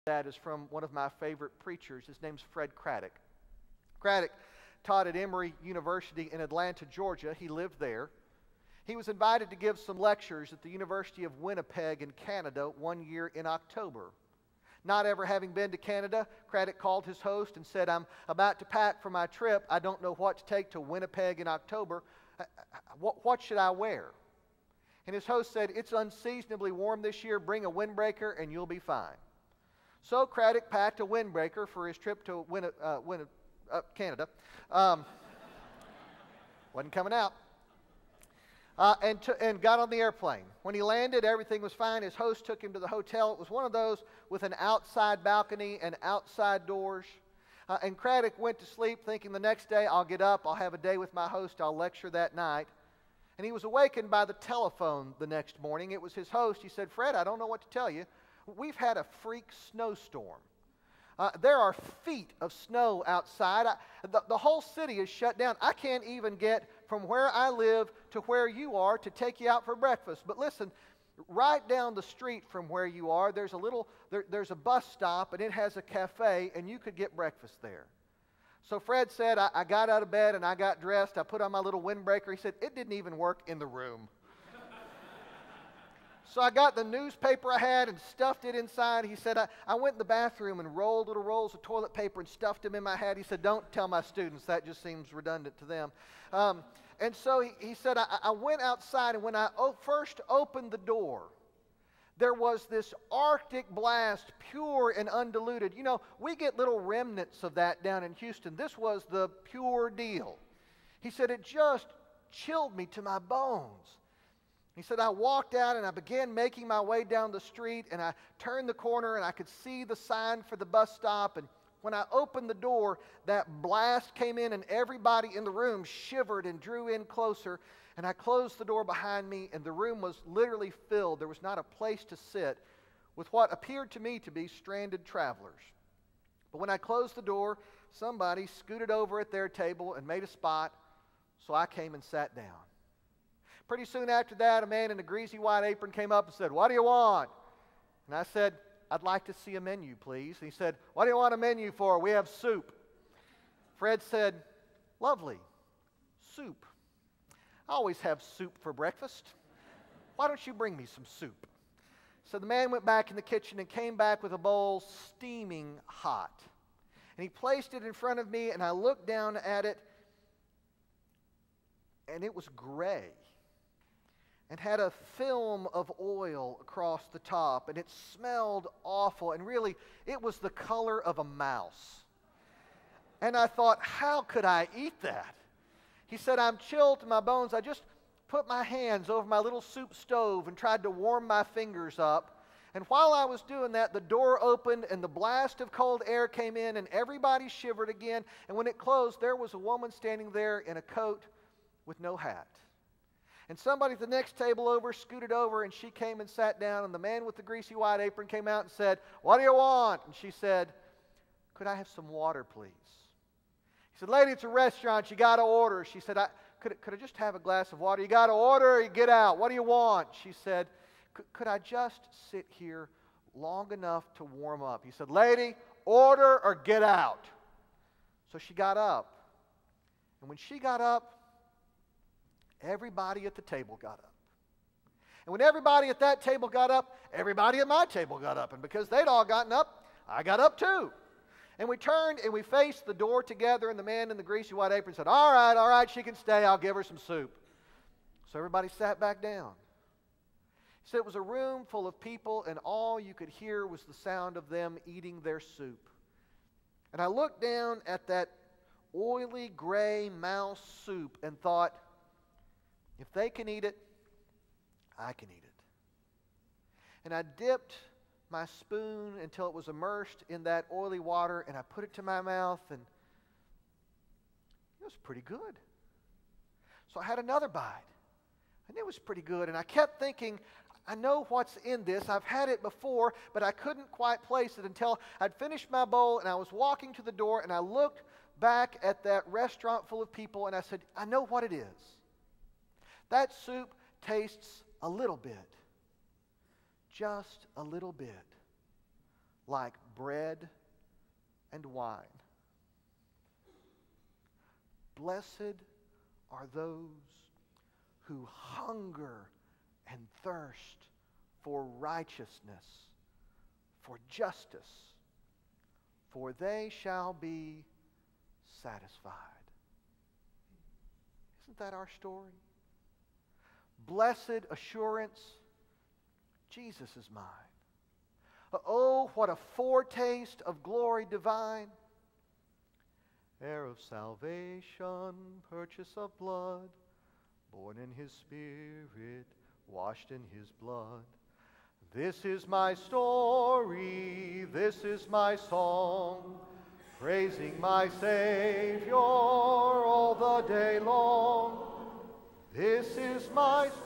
that is from one of my favorite preachers. His name's Fred Craddock. Craddock taught at Emory University in Atlanta, Georgia. He lived there. He was invited to give some lectures at the University of Winnipeg in Canada one year in October. Not ever having been to Canada, Craddock called his host and said, "I'm about to pack for my trip. I don't know what to take to Winnipeg in October. What should I wear?" And his host said, "It's unseasonably warm this year. Bring a windbreaker and you'll be fine." So Craddock packed a windbreaker for his trip to Canada. Wasn't coming out. And got on the airplane. When he landed, everything was fine. His host took him to the hotel. It was one of those with an outside balcony and outside doors. And Craddock went to sleep thinking the next day, I'll get up, I'll have a day with my host, I'll lecture that night. And he was awakened by the telephone the next morning. It was his host. He said, "Fred, I don't know what to tell you. We've had a freak snowstorm. There are feet of snow outside. The whole city is shut down. I can't even get from where I live to where you are to take you out for breakfast. But listen, right down the street from where you are, there's a bus stop, and it has a cafe, and you could get breakfast there." So Fred said, I got out of bed, and I got dressed. I put on my little windbreaker. He said, it didn't even work in the room. So I got the newspaper I had and stuffed it inside. He said, I went in the bathroom and rolled little rolls of toilet paper and stuffed them in my hat. He said, "Don't tell my students. That just seems redundant to them." And so he said, I went outside, and when I first opened the door, there was this Arctic blast, pure and undiluted. You know, we get little remnants of that down in Houston. This was the pure deal. He said, it just chilled me to my bones. He said, I walked out and I began making my way down the street, and I turned the corner and I could see the sign for the bus stop. And when I opened the door, that blast came in and everybody in the room shivered and drew in closer. And I closed the door behind me, and the room was literally filled. There was not a place to sit with what appeared to me to be stranded travelers. But when I closed the door, somebody scooted over at their table and made a spot, so I came and sat down. Pretty soon after that, a man in a greasy white apron came up and said, "What do you want?" And I said, "I'd like to see a menu, please." And he said, "What do you want a menu for? We have soup." Fred said, "Lovely, soup. I always have soup for breakfast. Why don't you bring me some soup?" So the man went back in the kitchen and came back with a bowl steaming hot. And he placed it in front of me, and I looked down at it, and it was gray and had a film of oil across the top, and it smelled awful, and really, it was the color of a mouse. And I thought, how could I eat that? He said, "I'm chilled to my bones. I just put my hands over my little soup stove and tried to warm my fingers up. And while I was doing that, the door opened and the blast of cold air came in and everybody shivered again. And when it closed, there was a woman standing there in a coat with no hat. And somebody at the next table over scooted over, and she came and sat down, and the man with the greasy white apron came out and said, "What do you want?" And she said, "Could I have some water, please?" He said, "Lady, it's a restaurant. You got to order." She said, Could I just have a glass of water? You got to order or you get out. What do you want?" She said, Could I just sit here long enough to warm up?" He said, "Lady, order or get out." So she got up. And when she got up, everybody at the table got up. And when everybody at that table got up, everybody at my table got up. And because they'd all gotten up, I got up too. And we turned and we faced the door together, and the man in the greasy white apron said, all right, she can stay. I'll give her some soup." So everybody sat back down. He said it was a room full of people, and all you could hear was the sound of them eating their soup. And I looked down at that oily gray mouse soup and thought, if they can eat it, I can eat it. And I dipped my spoon until it was immersed in that oily water, and I put it to my mouth, and it was pretty good. So I had another bite, and it was pretty good. And I kept thinking, I know what's in this. I've had it before, but I couldn't quite place it until I'd finished my bowl, and I was walking to the door, and I looked back at that restaurant full of people, and I said, I know what it is. That soup tastes a little bit, just a little bit, like bread and wine. Blessed are those who hunger and thirst for righteousness, for justice, for they shall be satisfied. Isn't that our story? Blessed assurance, Jesus is mine. Oh, what a foretaste of glory divine. Heir of salvation, purchase of blood, born in His Spirit, washed in His blood. This is my story, this is my song, praising my Savior all the day long. This is my story.